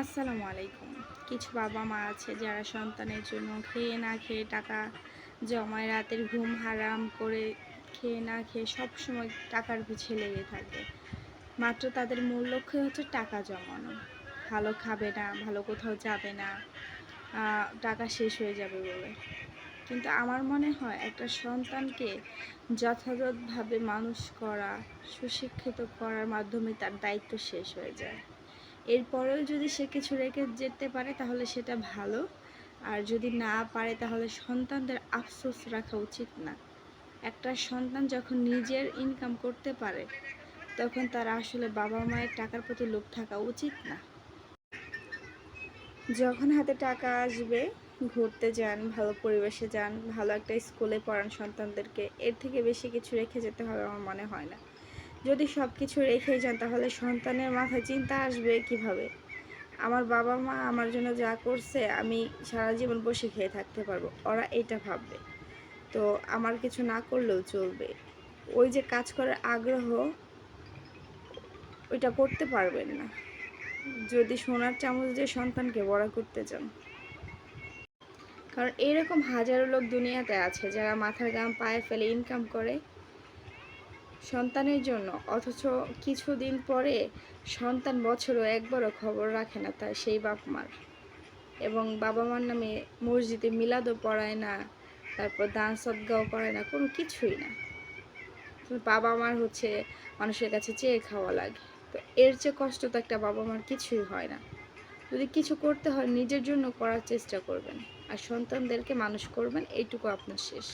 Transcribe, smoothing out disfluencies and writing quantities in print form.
আসসালামু আলাইকুম। কিছু বাবা মা আছে যারা সন্তানের জন্য খেয়ে না খেয়ে টাকা জমায়, রাতের ঘুম হারাম করে খেয়ে না খেয়ে সবসময় টাকার পিছে লেগে থাকে। মাত্র তাদের মূল লক্ষ্য হচ্ছে টাকা জমানো। ভালো খাবে না, ভালো কোথাও যাবে না, টাকা শেষ হয়ে যাবে বলে। কিন্তু আমার মনে হয় একটা সন্তানকে যথাযথভাবে মানুষ করা, সুশিক্ষিত করার মাধ্যমে তার দায়িত্ব শেষ হয়ে যায়। এরপরেও যদি সে কিছু রেখে যেতে পারে তাহলে সেটা ভালো, আর যদি না পারে তাহলে সন্তানদের আফসোস রাখা উচিত না। একটা সন্তান যখন নিজের ইনকাম করতে পারে তখন তার আসলে বাবা মায়ের টাকার প্রতি লোভ থাকা উচিত না। যখন হাতে টাকা আসবে ঘুরতে যান, ভালো পরিবেশে যান, ভালো একটা স্কুলে পড়ান সন্তানদেরকে, এর থেকে বেশি কিছু রেখে যেতে হবে আমার মনে হয় না। যদি সব কিছু রেখেই যান তাহলে সন্তানের মাথায় চিন্তা আসবে কিভাবে, আমার বাবা মা আমার জন্য যা করছে আমি সারা জীবন বসে খেয়ে থাকতে পারবো, ওরা এইটা ভাববে। তো আমার কিছু না করলেও চলবে, ওই যে কাজ করার আগ্রহ ওইটা করতে পারবেন না যদি সোনার চামচ দিয়ে সন্তানকে বড় করতে চান। কারণ এরকম হাজারো লোক দুনিয়াতে আছে যারা মাথার ঘাম পায়ে ফেলে ইনকাম করে সন্তানের জন্য, অথচ কিছুদিন পরে সন্তান বছরও একবারও খবর রাখে না তার সেই বাপ মার। এবং বাবা মার নামে মসজিদে মিলাদও পড়ায় না, তারপর দান সদগাও করে না, কোনো কিছুই না। বাবা মার হচ্ছে মানুষের কাছে চেয়ে খাওয়া লাগে। তো এর চেয়ে কষ্ট তো একটা বাবা মার কিছুই হয় না। যদি কিছু করতে হয় নিজের জন্য করার চেষ্টা করবেন, আর সন্তানদেরকে মানুষ করবেন, এইটুকু আপনার শেষ।